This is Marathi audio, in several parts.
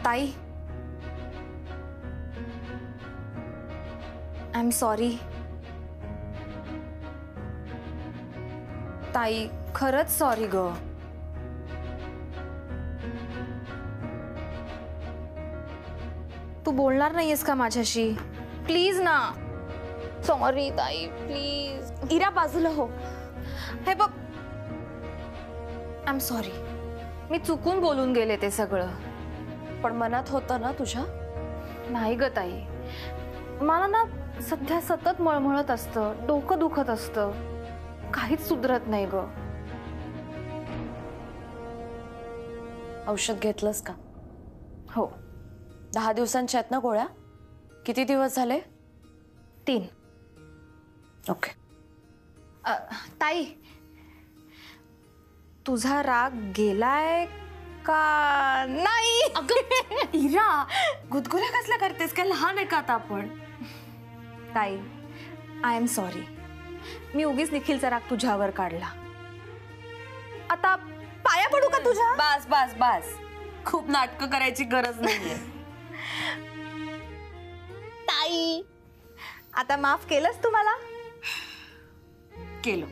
ताई, आय एम सॉरी ताई, खरंच सॉरी ग. तू बोलणार नाहीयेस का माझ्याशी? प्लीज ना. सॉरी ताई, प्लीज. इरा बाजूला हो. हे बघ, आय एम सॉरी. मी चुकून बोलून गेले ते सगळं. पण मनात होतं ना तुझ्या? नाही ग ताई, मला ना सध्या सतत मळमळत असतं, डोकं दुखत असतं, काहीच सुधरत नाही ग. औषध घेतलंस का? हो. 10 दिवसांच्या आहेत ना गोळ्या? किती दिवस झाले? 3. ओके. ताई, तुझा राग गेलाय का नाही? अगं इरा, गुदगुल्या कसल्या करतेस? काय लहान आहे का आता आपण? ताई, आय एम सॉरी. मी उगीच निखिलचा राग तुझ्यावर काढला. आता पाया पडू का तुझ्या? बस बस बस, खूप नाटकं करायची गरज नाहीये. ताई, आता माफ केलंस तू मला? केलं.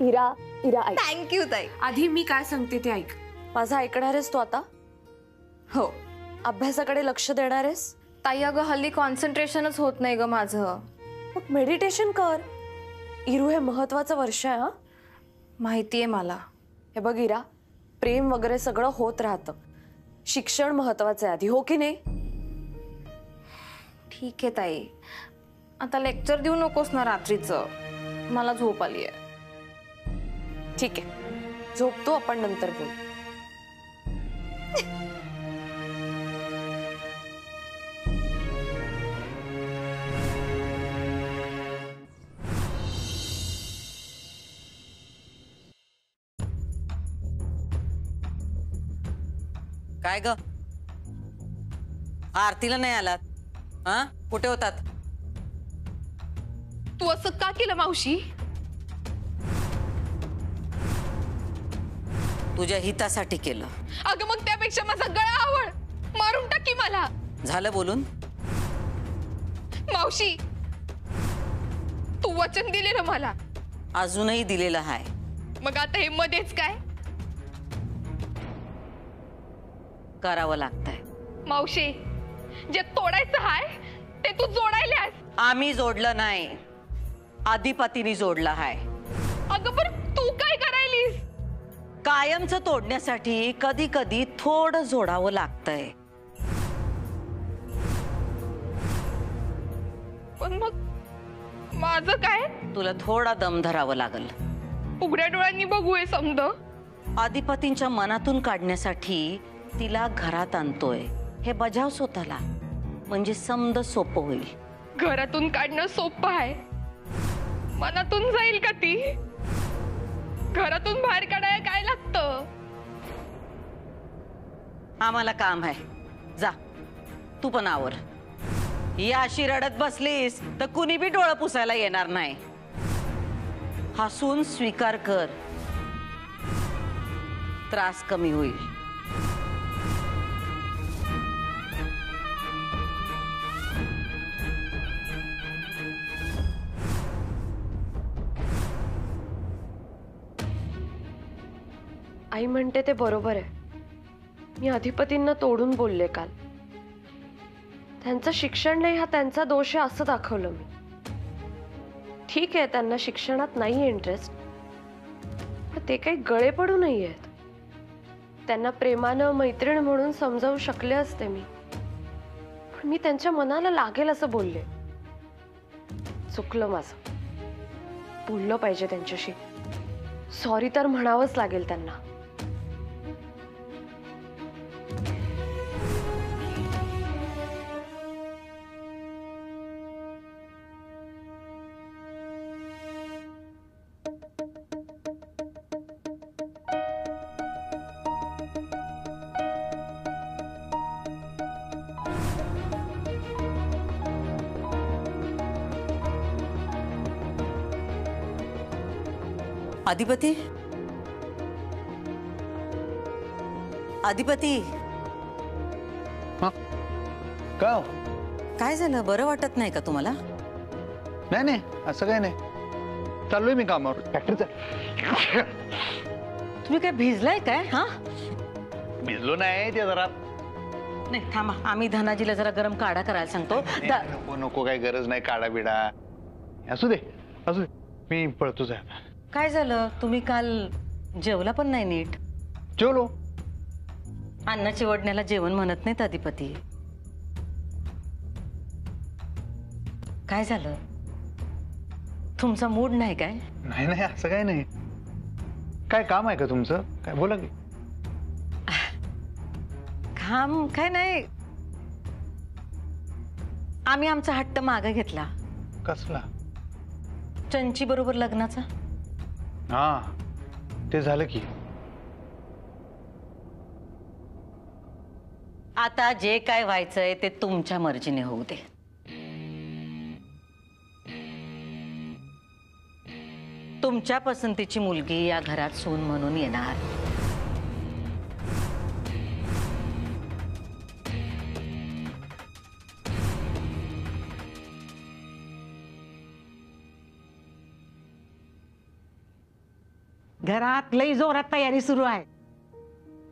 इरा, इरा ऐक. थँक्यू ताई. आधी मी काय सांगते ते ऐक. माझं ऐकणार आहेस तू आता? हो. अभ्यासाकडे लक्ष देणार आहेस? ताई अगं, हल्ली कॉन्सन्ट्रेशनच होत नाही ग माझं. मग मेडिटेशन कर. इरू, हे महत्वाचं वर्ष आहे. हा, माहितीये मला. हे बघ इरा, प्रेम वगैरे सगळं होत राहतं, शिक्षण महत्वाचं आहे आधी, हो की नाही? ठीक आहे ताई, आता लेक्चर देऊ नकोस ना रात्रीचं. मला झोप आली आहे. ठीक आहे, झोपतो आपण, नंतर बोल. काय ग, आरतीला नाही आलात? हा, कुठे होतात? तू असं का केलं मावशी? तुझ्या हितासाठी केलं. अगं मग त्यापेक्षा माझा गळा आवळ, मारून टाकी मला. झालं बोलून? मावशी, तू वचन दिलेलं मला. अजूनही दिलेलं आहे. मग आता हे मध्येच काय? करावं लागतंय. मावशी, जे तोडायचं आहे ते तू जोडायलास. आम्ही जोडलं नाही, अधिपतीने जोडलं आहे. अगं पण तू काय करायलीस? कायमचं तोडण्यासाठी कधी कधी थोडं जोडावं लागतंय. पण मग माझं काय? तुला थोडा दम धरावं लागल. उघड्या डोळ्यांनी बघूय समद. अधिपतींच्या मनातून काढण्यासाठी तिला घरात आणतोय, हे बजाव स्वतःला, म्हणजे समद सोपं होईल. घरातून काढणं सोपं आहे, मनातून जाईल का ती? घरातून बाहेर काढायला काय लागतं? आम्हाला काम आहे, जा तू पण आवर. ही अशी रडत बसलीस तर कुणी बी डोळं पुसायला येणार नाही. हसून स्वीकार कर, त्रास कमी होईल. आई म्हणते ते बरोबर आहे. मी अधिपतींना तोडून बोलले काल. त्यांचं शिक्षण नाही हा त्यांचा दोष आहे असं दाखवलं मी. ठीक आहे, त्यांना शिक्षणात नाही इंटरेस्ट, पण ते काही गळे पडू नाही आहेत. त्यांना प्रेमानं मैत्रीण म्हणून समजावू शकले असते मी, पण मी त्यांच्या मनाला लागेल असं बोलले. चुकलं माझं. बोललं पाहिजे त्यांच्याशी. सॉरी तर म्हणावंच लागेल त्यांना. अधिपती, अधिपती, हा का हो? काय झालं, बरं वाटत नाही का तुम्हाला? नाही नाही, असं काही नाही. चाललोय मी कामावर फॅक्टरीचं. तुम्ही काय भिजलाय काय? हा भिजलो नाही, ते जरा नाही, थांबा, आम्ही धनाजीला जरा गरम काढा करायला सांगतो. नको नको, काही गरज नाही काढा बिडा. असू दे असू दे, मी पळतोच आहे. काय झालं, तुम्ही काल जेवला पण नाही नीट. जेवलो. अन्न चिवडण्याला जेवण म्हणत नाहीत अधिपती. काय झालं, तुमचा मूड नाही काय? नाही नाही, असं काही नाही. काय काम आहे का तुमचं? काय बोला की. काम काय नाही, आम्ही आमचा हट्ट मागे घेतला. कसला? चंची बरोबर लग्नाचा. हा, ते झालं की. आता जे काय व्हायचंय ते तुमच्या मर्जीने होऊ दे. तुमच्या पसंतीची मुलगी या घरात सून म्हणून येणार. घरात लई जोरात तयारी सुरू आहे.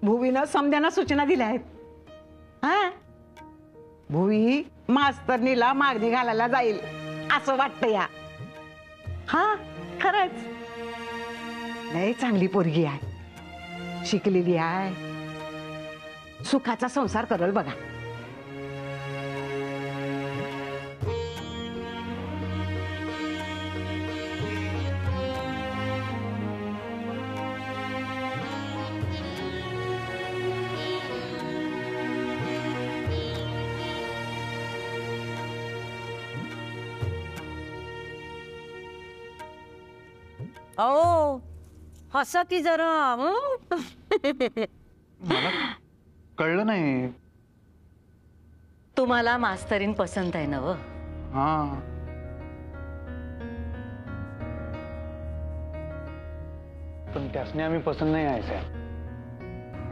भुवीनं समद्यांना सूचना दिल्या आहेत. हा, भुवी मास्तरनीला मागणी घालायला जाईल असं वाटतं या. हा, खरंच लई चांगली पोरगी आहे, शिकलेली आहे, सुखाचा संसार करल बघा. ओ हसा की जरा. मला कळलं नाही. तुम्हाला मास्तरीन पसंत आहे ना? व हा, पण त्यासने आम्ही पसंत नाही आहे साहेब.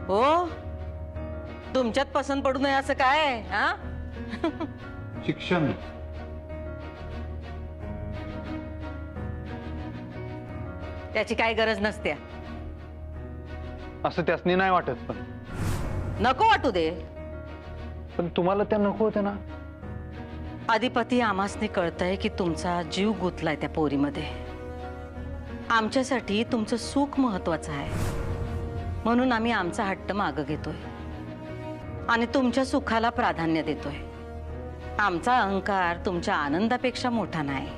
हो, तुमच्यात पसंत पडू नये असं काय? हा, शिक्षण. त्याची काय गरज नसते. असं त्यासनी नाही वाटत. पण नको वाटू दे. पण तुम्हाला त्या नको होत्या ना. अधिपती, आम्हासने कळतंय की तुमचा जीव गुंतलाय त्या पोरीमध्ये. आमच्यासाठी तुमचं सुख महत्वाचं आहे, म्हणून आम्ही आमचा हट्ट मागं घेतोय आणि तुमच्या सुखाला प्राधान्य देतोय. आमचा अहंकार तुमच्या आनंदापेक्षा मोठा नाही.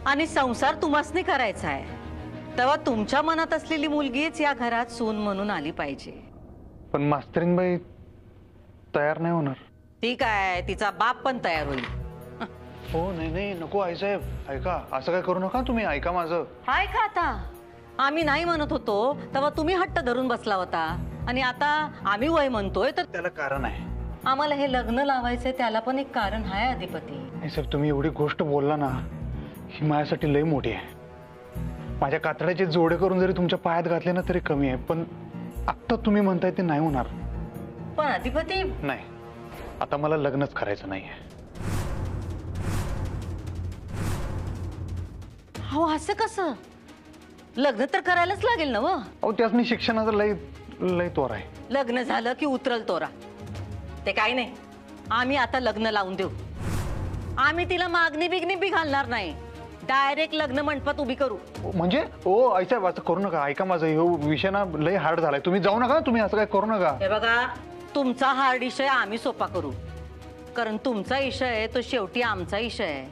आणि संसार तुम्हासनी करायचा आहे, तेव्हा तुमच्या मनात असलेली मुलगीच या घरात सून म्हणून आली पाहिजे. पण मास्तरीनबाई तयार नाही होणार. ठीक आहे, तिचा बाप पण तयार होईल. हो, नाही नाही, नको आईसाहेब, ऐका, असं काय करू नका तुम्ही. ऐका माझं. हाय का, आता आम्ही नाही म्हणत होतो तेव्हा तुम्ही हट्ट धरून बसला होता, आणि आता आम्ही वय म्हणतोय तर त्याला कारण आहे. आम्हाला हे लग्न लावायचंय, त्याला पण एक कारण आहे अधिपती. नाही साहेब, तुम्ही एवढी गोष्ट बोलला ना, ही माझ्यासाठी लई मोठी आहे. माझ्या कातड्याचे जोडे करून जरी तुमच्या पायात घातले ना तरी कमी आहे. पण आत्ता तुम्ही म्हणताय ते नाही होणार. पण अधिपती, नाही, आता मला लग्नच करायचं नाहीये. हो, असं कसं? लग्न तर करायलाच लागेल ना. व अहो, त्याच मी शिक्षणाचा लई लई तोर आहे. लग्न झालं की उतरल तोरा, ते काही नाही. आम्ही आता लग्न लावून देऊ. आम्ही तिला मागणी बिगणी बी घालणार नाही, डायरेक्ट लग्न मंडपात उभी करू. म्हणजे ओ आईसाहेब, असं करू नका. ऐका माझं, ह्यो विषय ना लई हार्ड झालाय. तुम्ही जाऊ नका, तुम्ही असं काय करू नका. हे बघा, तुमचा हार्ड विषय आम्ही सोपा करू, कारण तुमचा विषय आहे तो शेवटी आमचा विषय आहे.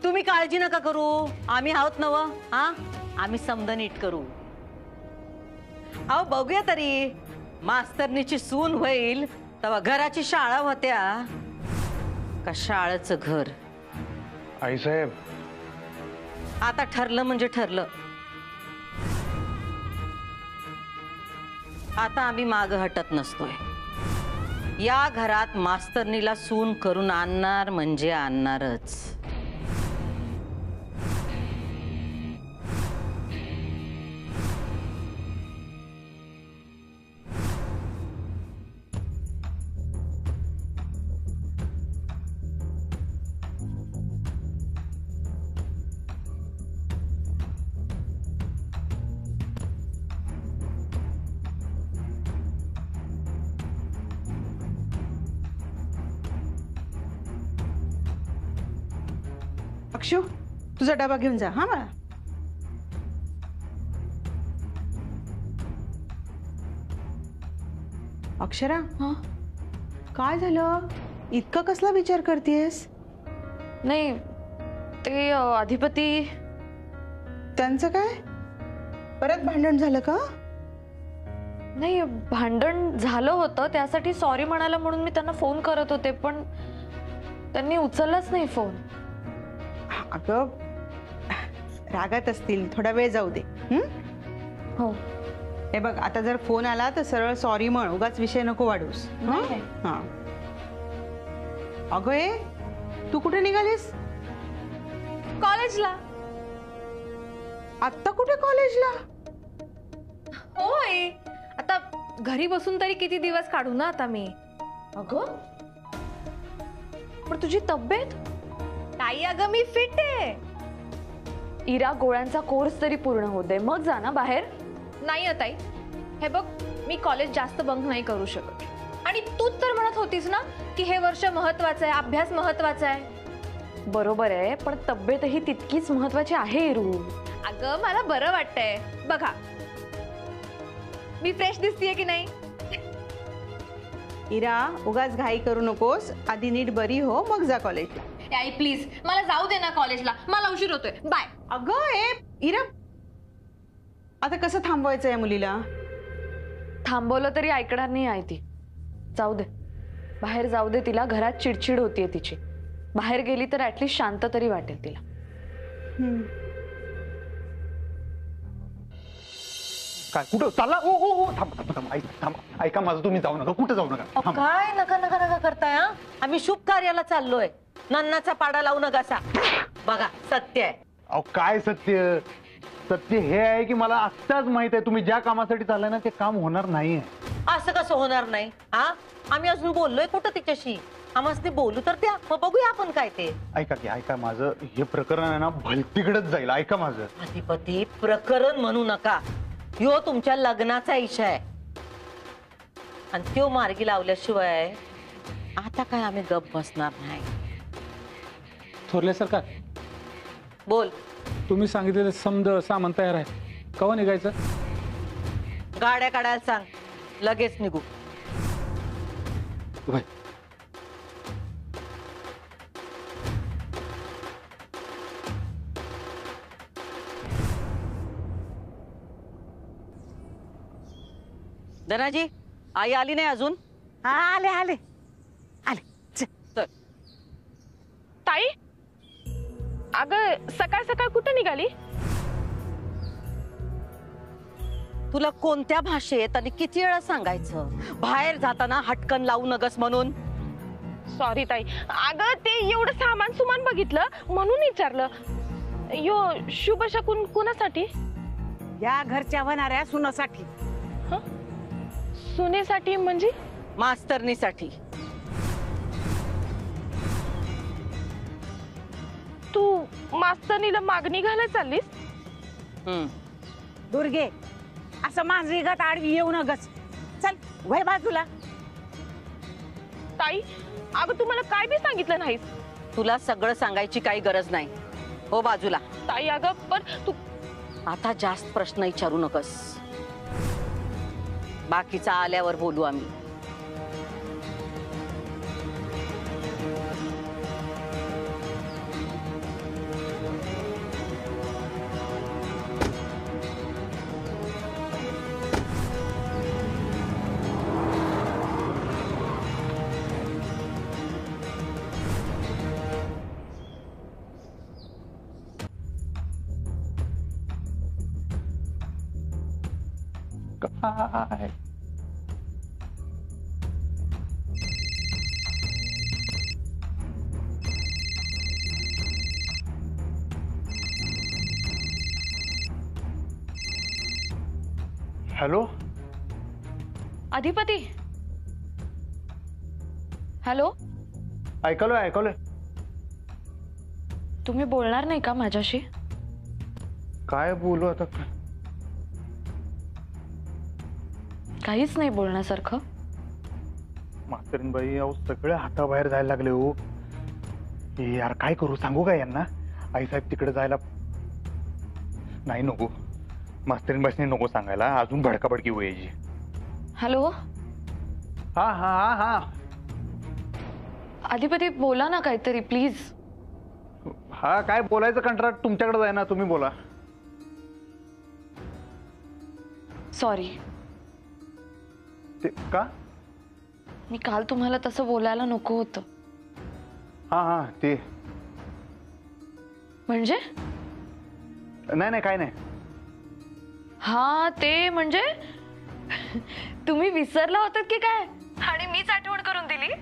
तुम्ही काळजी नका करू, आम्ही आहोत नव. हा, आम्ही समद नीट करू. अहो, बघूया तरी, मास्तरनीची सून होईल तेव्हा घराची शाळा होत्या का शाळेचं घर? आईसाहेब, आता ठरलं म्हणजे ठरलं. आता आम्ही माग हटत नसतोय. या घरात मास्तरनीला सून करून आणणार म्हणजे आणणारच. अक्षू तुझा डबा घेऊन जा हा मला. अक्षरा हा काय झालं इतका कसला विचार करतेस? नाही ते अधिपती त्यांचं काय परत भांडण झालं का? नाही भांडण झालं होतं त्यासाठी सॉरी म्हणाला म्हणून मी त्यांना फोन करत होते पण त्यांनी उचललाच नाही फोन. अगं रागात असतील थोडा वेळ जाऊ दे. हो हे बघ आता जर फोन आला तर सरळ सॉरी म्हण उगाच विषय नको वाढूस. नाही. हा अगं ए तू कुठे निघालीस? कॉलेजला. आत्ता कुठे कॉलेजला? होय आता घरी बसून तरी किती दिवस काढू ना आता मी. अगं पण तुझी तब्येत? ताई अगं मी फिट आहे. इरा गोळ्यांचा कोर्स तरी पूर्ण होऊ दे मग जा ना बाहेर. नाही ताई हे बघ मी कॉलेज जास्त बंक नाही करू शकत. आणि तूच तर म्हणत होतीस ना की हे वर्ष महत्वाचं आहे अभ्यास महत्वाचा आहे. बरोबर आहे पण तब्येतही तितकीच महत्वाची आहे इरू. अगं मला बरं वाटतंय बघा मी फ्रेश दिसतीये की नाही. इरा उगाच घाई करू नकोस आधी नीट बरी हो मग जा कॉलेजला. आई प्लीज मला जाऊ दे ना कॉलेजला मला उशीर होतोय बाय. अगं ए इरा आता कसं थांबवायचं या मुलीला? थांबवलं तरी ऐकणार नाही आहे ती. जाऊ दे बाहेर जाऊ दे तिला. घरात चिडचिड होतीये तिची. बाहेर गेली तर ऍटलीस्ट शांत तरी वाटेल तिला. काय कुठं चालला? ओ ओ ओ थांब थांब थांब थांब ऐका माझं तुम्ही जाऊ नका कुठं जाऊ नका. थांब. काय नका नका नका करताय हा? आम्ही शुभ कार्याला चाललोय. नन्नाचा पाडा लावू नका. बघा सत्य आहे. अहो काय सत्य? सत्य हे आहे की मला आत्ताच माहित आहे तुम्ही ज्या कामासाठी चाललाय ना ते काम होणार नाहीये. असं कसं होणार नाही हा? आम्ही अजून बोललोय कुठं तिच्याशी? आम्हाला बोलू तर द्या मग बघूया आपण काय ते. ऐका की ऐका माझं हे प्रकरण आहे ना भलतीकडेच जाईल. ऐका माझं. अधिपती प्रकरण म्हणू नका. ह्यो तुमच्या लग्नाचा इशा आहे आणि त्यो मार्गी लावल्याशिवाय आता काय आम्ही गप बसणार नाही. थोरले सरकार बोल. तुम्ही सांगितलेलं समद सामान तयार आहे. केव्हा निघायचं? गाड्या काढायला सांग लगेच निघू. भाई धनाजी आई आली नाही अजून? हा आले आले आले. चल. ताई अगं सकाळ सकाळ कुठे निघाली? तुला कोणत्या भाषेत आणि किती वेळा सांगायचं बाहेर जाताना हटकन लावू नगस म्हणून? सॉरी ताई. अगं ते एवढं सामान सुमान बघितलं म्हणून विचारलं. यो शुभ शकून कुणासाठी? या घरच्या होणाऱ्या सुनासाठी. सुनेसाठी म्हणजे? मास्तरनीसाठी. तू मास्तरनीला मागणी घालायला चाललीस? दुर्गे असं माझी गत आडवी येऊ नगच. चल वय बाजूला. ताई अगं तुम्हाला काय बी सांगितलं नाहीस. तुला सगळं सांगायची काही गरज नाही. हो बाजूला. ताई अगं पण तू आता जास्त प्रश्न विचारू नकस. बाकीचा आल्यावर बोलू आम्ही. काय हॅलो अधिपती. हॅलो ऐकलोय. तुम्ही बोलणार नाही का माझ्याशी? काय बोलू आता? काहीच नाही बोलण्यासारखं? मास्तरीनबाई अहो सगळे हाताबाहेर जायला लागले हो. यार काय करू सांगू का यांना? आईसाहेब तिकडे जायला नाही, नको. मास्तरीन बाईसने नको सांगायला, अजून भडकाभडकी व्हायची. हॅलो हा हा हा हा अधिपती, बोला ना काहीतरी प्लीज. हा, काय बोलायचं कंत्राट तुमच्याकडे जाय ना, तुम्ही बोला. सॉरी. ते का? मी काल तुम्हाला तसं बोलायला नको होतं. हा हा, ते म्हणजे? नाही नाही, काय नाही. हा, ते म्हणजे तुम्ही विसरला होतात की काय आणि मीच आठवण करून दिली.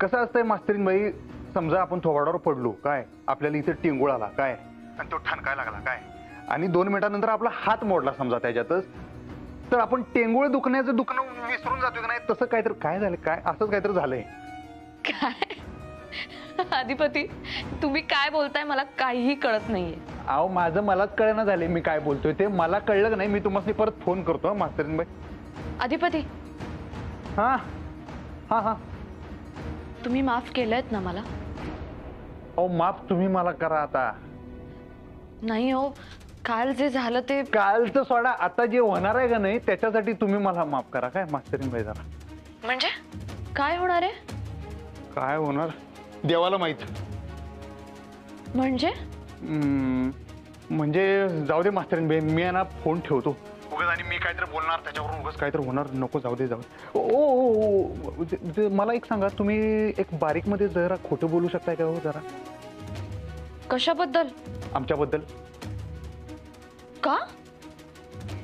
कसं असतंय मास्तरीन बाई, समजा आपण थोबाडावर पडलो काय, आपल्याला इथे टिंगूळ आला काय, आणि तो ठणकाय लागला काय, आणि 2 मिनिटांनंतर आपला हात मोडला समजा त्याच्यातच, तर आपण टेंगुळ दुखण्याचं दुखणं विसरून जातो का नाही? तसं काहीतरी काय झालं, काय असंच काहीतरी झालंय. काय अधिपती, तुम्ही काय बोलताय मला काहीही कळत नाहीये. अहो, माझं मलाच कळेना झाले मी काय बोलतोय ते. मला कळलं का नाही, मी तुम्हाला परत फोन करतो मास्तरीन बाई. अधिपती, हा हा हा, तुम्ही माफ केलंयत ना मला? अहो, माफ तुम्ही मला करा आता. नाही हो, काल जे झालं ते कालचं सोडा, आता जे होणार आहे का नाही त्याच्यासाठी तुम्ही मला माफ करा काय मास्तरीन बाई जरा. म्हणजे काय होणार आहे? काय होणार देवाला माहित. म्हणजे म्हणजे जाऊ दे मास्तरीन बाई, मी आहे ना फोन ठेवतो. उगाच आणि मी काहीतरी बोलणार त्याच्यावरून उगाच काहीतरी होणार नको. जाऊ दे जाऊ दे. ओ मला एक सांगा, तुम्ही एक बारीक मध्ये जरा खोटं बोलू शकताय का हो जरा? कशाबद्दल? आमच्याबद्दल. का?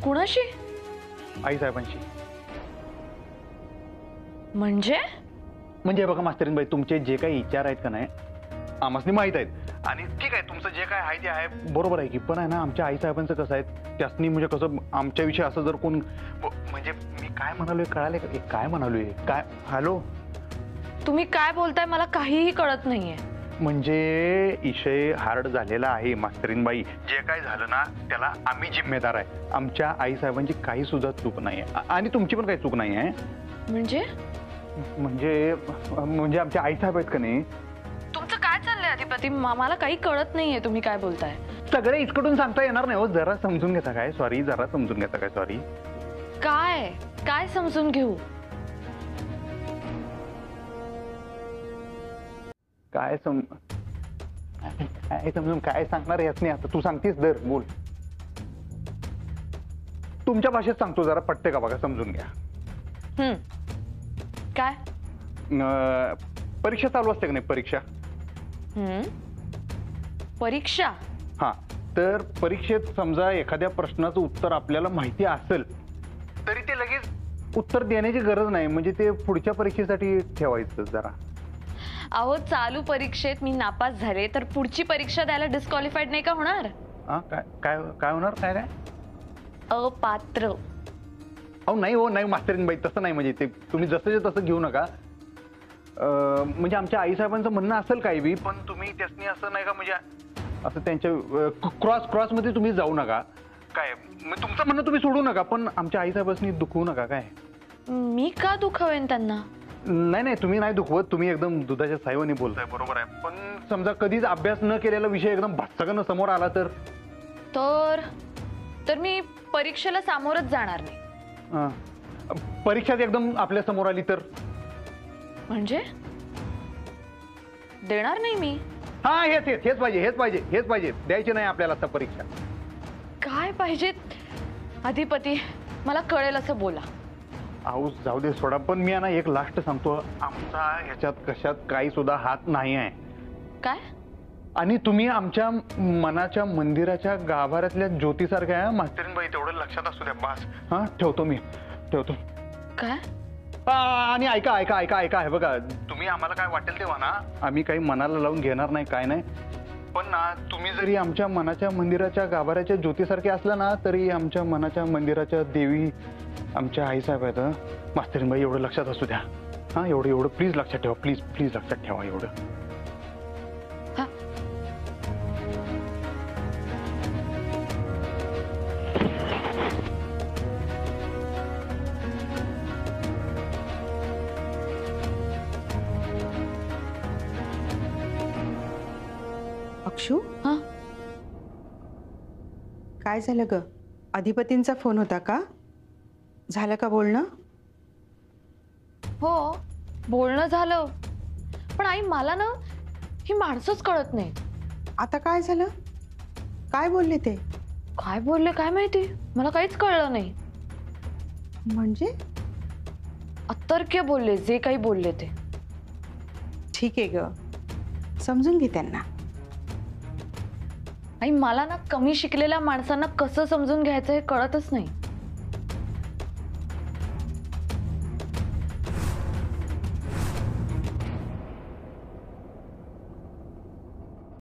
कुणाशी? आई साहेबांशी. म्हणजे बघा मास्तरीन बाई, तुमचे जे काही विचार आहेत का नाही आम्हाला माहित आहेत, आणि ठीक आहे तुमचं जे काय आहे ते आहे, बरोबर आहे की. पण आहे ना, आमच्या आई साहेबांचं कसं आहे, त्यासनी म्हणजे कसं आमच्याविषयी असं जर कोण, म्हणजे मी काय म्हणालोय कळाले का? काय म्हणालोय काय? हॅलो, तुम्ही काय बोलताय मला काहीही कळत नाहीये. म्हणजे विषय हार्ड झालेला आहे मास्तरीन बाई. जे काय झालं ना त्याला आम्ही जिम्मेदार आहे. आमच्या आई साहेबांची काही सुद्धा चूक नाही आहे, आणि तुमची पण काही चूक नाही आहे. म्हणजे म्हणजे आमच्या आई साहेब आहेत का नाही. तुमचं काय चाललंय अधिपती? मला काही कळत नाहीये तुम्ही काय बोलताय. सगळे इचकडून सांगता येणार नाही हो, जरा समजून घेता काय? सॉरी, जरा समजून घेता काय? सॉरी. काय काय समजून घेऊ? काय समजून काय सांगणार याच नाही. आता तू सांगतेस दर बोल, तुमच्या भाषेत सांगतो, जरा पटते का बघा, समजून घ्या. काय? परीक्षा चालू असते का नाही? परीक्षा. परीक्षा? हा, तर परीक्षेत समजा एखाद्या प्रश्नाचं उत्तर आपल्याला माहिती असेल तरी ते लगेच उत्तर देण्याची गरज नाही, म्हणजे ते पुढच्या परीक्षेसाठी ठेवायचं जरा. अहो, चालू परीक्षेत मी नापास झाले तर पुढची परीक्षा द्यायला डिस्क्वालिफाईड नाही का होणार? काय काय काय होणार? काय काय? अपात्र. अहो नाही हो, नाही मास्तरीन बाई, तसं नाही. म्हणजे ते तुम्ही जसंच्या तसं घेऊ नका. म्हणजे आमच्या आई साहेबांचं म्हणणं असेल काही बी, पण तुम्ही त्यासनी असं नाही का, म्हणजे असं त्यांच्या क्रॉस मध्ये तुम्ही जाऊ नका काय. तुमचं म्हणणं तुम्ही सोडू नका, पण आमच्या आई साहेबांनी दुखवू नका काय. मी का दुखवेन त्यांना? नाही नाही, तुम्ही नाही दुखवत, तुम्ही एकदम दुधाच्या साईवानी बोलताय, बरोबर आहे. पण समजा कधीच अभ्यास न केलेला विषय एकदम भटकन समोर आला तर तर मी परीक्षेला सामोरच जाणार नाही. परीक्षात एकदम आपल्या समोर आली तर? म्हणजे देणार नाही मी. हा, हेच पाहिजे. द्यायची नाही आपल्याला आता परीक्षा. काय पाहिजे अधिपती? मला कळेल असं बोला. अहो जाऊ दे सोडा, पण मी ना एक लास्ट सांगतो, आमचा ह्याच्यात कशात काही सुद्धा हात नाही आहे. काय? आणि तुम्ही आमच्या मनाच्या मंदिराच्या गाभाऱ्यातल्या ज्योतीसारख्या आहे मास्तरीन बाई, तेवढं लक्षात असू द्या बास. हा, ठेवतो मी, ठेवतो. काय? आणि ऐका ऐका ऐका ऐका आहे बघा, तुम्ही आम्हाला काय वाटेल तेव्हा ना, आम्ही काही मनाला लावून घेणार नाही, काय नाही. पण ना, तुम्ही जरी आमच्या मनाच्या मंदिराच्या गाभाऱ्याच्या ज्योतीसारखे असला ना, तरी आमच्या मनाच्या मंदिराच्या देवी आमच्या आईसाहेब आहेत मास्तरीन बाई, एवढं लक्षात असू द्या. हा, एवढं प्लीज लक्षात ठेवा, प्लीज लक्षात ठेवा एवढं. काय झालं ग? अधिपतींचा फोन होता का? झालं का बोलणं? हो, बोलणं झालं. पण आई मला ना ही माणसंच कळत नाही. आता काय झालं? काय बोलले ते? काय बोलले काय माहिती, मला काहीच कळलं नाही. म्हणजे? अतर्क्य बोलले, जे काही बोलले ते. ठीक आहे ग, समजून घे त्यांना. आई मला ना कमी शिकलेल्या माणसांना कसं समजून घ्यायचं हे कळतच नाही.